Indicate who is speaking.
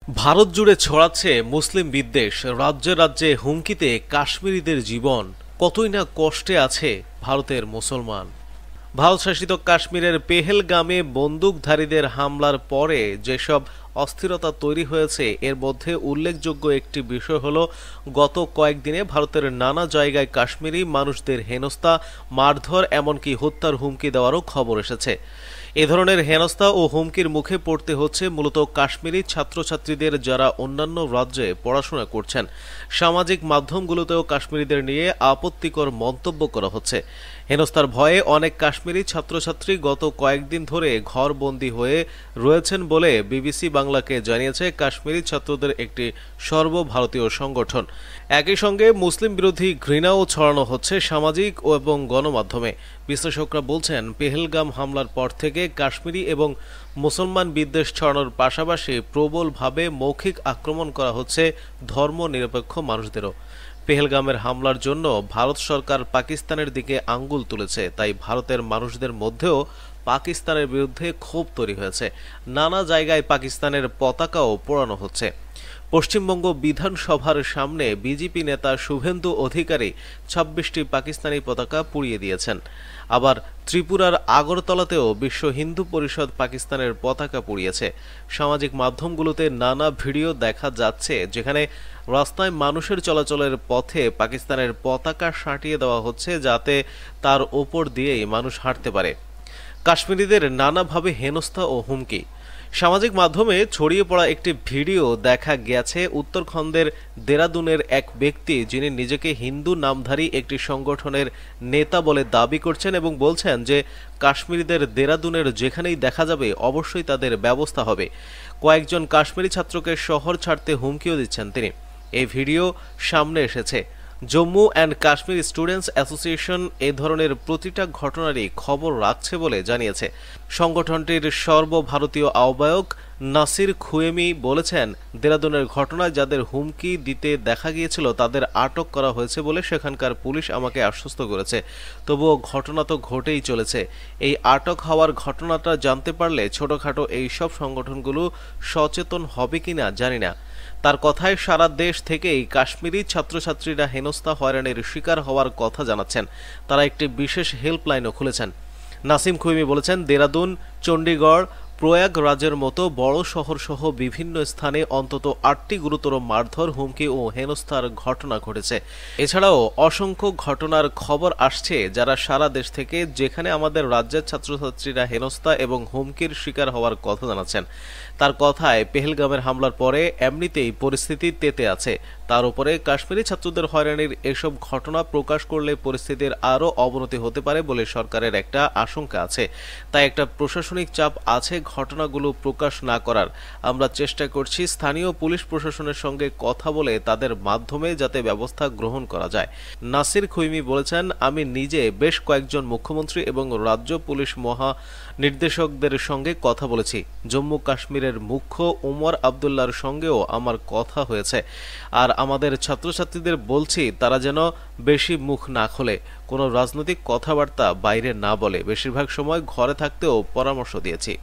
Speaker 1: ভারত জুড়ে ছড়াচ্ছে মুসলিম বিদ্বেষ। রাজ্যে রাজ্যে হুমকিতে কাশ্মীরিদের জীবন। কতই না কষ্টে আছে ভারতের মুসলমান। ভারত শাসিত কাশ্মীরের পেহেলগামে বন্দুকধারীদের হামলার পরে যেসব অস্থিরতা তৈরি হয়েছে, এর মধ্যে উল্লেখযোগ্য একটি বিষয় হলো গত কয়েকদিনে ভারতের নানা জায়গায় কাশ্মীরি মানুষদের হেনস্থা, মারধর, এমনকি হত্যার হুমকি দেওয়ারও খবর এসেছে। এ ধরনের হেনস্থা ও হুমকির মুখে পড়তে হচ্ছে মূলত কাশ্মীরি ছাত্রছাত্রীদের, যারা অন্যান্য রাজ্যে পড়াশোনা করছেন। সামাজিক মাধ্যমগুলোতেও কাশ্মীরিদের নিয়ে আপত্তিকর মন্তব্য করা হচ্ছে। হেনস্থার ভয়ে অনেক কাশ্মীরি ছাত্রছাত্রী গত কয়েকদিন ধরে ঘরবন্দি হয়ে রয়েছেন বলে বিবিসি বাংলাকে জানিয়েছে কাশ্মীরি ছাত্রদের একটি সর্বভারতীয় সংগঠন। একই সঙ্গে মুসলিম বিরোধী ঘৃণাও ছড়ানো হচ্ছে সামাজিক এবং গণমাধ্যমে। বিশ্লেষকরা বলছেন, পেহেলগাম হামলার পর থেকে কাশ্মীরি এবং মুসলমান বিদ্বেষ ছড়ানোর পাশাপাশি প্রবলভাবে মৌখিক আক্রমণ করা হচ্ছে ধর্মনিরপেক্ষ মানুষদেরও। পেহেলগামের হামলার জন্য ভারত সরকার পাকিস্তানের দিকে আঙ্গুল তুলেছে, তাই ভারতের মানুষদের মধ্যেও পাকিস্তানের বিরুদ্ধে ক্ষোভ তৈরি হয়েছে। নানা জায়গায় পাকিস্তানের পতাকাও পোড়ানো হচ্ছে। পশ্চিমবঙ্গ বিধানসভার সামনে বিজেপি নেতা শুভেন্দু অধিকারী ২৬টি পাকিস্তানি পতাকা পুড়িয়ে দিয়েছেন। আবার ত্রিপুরার আগরতলাতেও বিশ্ব হিন্দু পরিষদ পাকিস্তানের পতাকা পুড়িয়েছে। সামাজিক মাধ্যমগুলোতে নানা ভিডিও দেখা যাচ্ছে যেখানে রাস্তায় মানুষের চলাচলের পথে পাকিস্তানের পতাকা সাঁটিয়ে দেওয়া হচ্ছে, যাতে তার ওপর দিয়েই মানুষ হাঁটতে পারে। কাশ্মীরিদের নানাভাবে হেনস্থা ও হুমকি। সামাজিক মাধ্যমে ছড়িয়ে পড়া একটি ভিডিও দেখা গেছে উত্তরাখণ্ডের দেরাদুনের এক ব্যক্তি, যিনি নিজেকে হিন্দু নামধারী একটি সংগঠনের নেতা বলে দাবি করছেন এবং বলছেন যে কাশ্মীরিদের দেরাদুনের যেখানেই দেখা যাবে অবশ্যই তাদের ব্যবস্থা হবে। কয়েকজন কাশ্মীরি ছাত্রকে শহর ছাড়তে হুমকিও দিচ্ছেন তিনি। এই ভিডিও সামনে এসেছে। Jammu and Kashmir students association এ ধরনের প্রতিটা ঘটনারই খবর রাখছে বলে জানিয়েছে। সংগঠনটির সর্বভারতীয় আহ্বায়ক নাসির খুয়েমি বলেছেন, দেরাদুনের ঘটনায় যাদের হুমকি দিতে দেখা গিয়েছিল তাদের আটক করা হয়েছে বলে সেখানকার পুলিশ আমাকে আশ্বস্ত করেছে। তবুও ঘটনা তো ঘটেই চলেছে। এই আটক হওয়ার ঘটনাটা জানতে পারলে ছোটখাটো এই সব সংগঠনগুলো সচেতন হবে কিনা জানি না। তার কথায় সারা দেশ থেকেই কাশ্মীরি ছাত্রছাত্রীরা হেনস্থা, হয়রানির শিকার হওয়ার কথা জানাচ্ছেন। তারা একটি বিশেষ হেল্পলাইনও খুলেছেন। নাসিম খুইমি বলেছেন, দেরাদুন, চণ্ডীগড়, প্রয়াগরাজের মতো বড় শহর সহ বিভিন্ন স্থানে অন্তত ৮টি গুরুতর মারধর, হুমকি ও হেনস্থার ঘটনা ঘটেছে। এছাড়াও অসংখ্য ঘটনার খবর আসছে যারা সারা দেশ থেকে, যেখানে আমাদের রাজ্যের ছাত্রছাত্রীরা হেনস্থা এবং হুমকির শিকার হওয়ার কথা জানাচ্ছেন। তার কথায়, পেহেলগামের হামলার পরে এমনিতেই পরিস্থিতি তেতে আছে, তার উপরে কাশ্মীরি ছাত্রদের হয়রানির এসব ঘটনা প্রকাশ করলে পরিস্থিতির আরও অবনতি হতে পারে বলে সরকারের একটা আশঙ্কা আছে। তাই একটা প্রশাসনিক চাপ আছে ঘটনাগুলো প্রকাশ না করার। আমরা চেষ্টা করছি স্থানীয় পুলিশ প্রশাসনের সঙ্গে কথা বলে তাদের মাধ্যমে যাতে ব্যবস্থা গ্রহণ করা যায়। নাসির খুইমি বলেছেন, আমি নিজে বেশ কয়েকজন মুখ্যমন্ত্রী এবং রাজ্য পুলিশ মহানির্দেশকদের সঙ্গে কথা বলেছি। জম্মু কাশ্মীরের মুখ্য ওমর আবদুল্লাহর সঙ্গেও আমার কথা হয়েছে। আর আমাদের ছাত্রছাত্রীদের বলছি তারা যেন বেশি মুখ না খোলে, কোনো রাজনৈতিক কথাবার্তা বাইরে না বলে। বেশিরভাগ সময় ঘরে থাকতেও পরামর্শ দিয়েছি।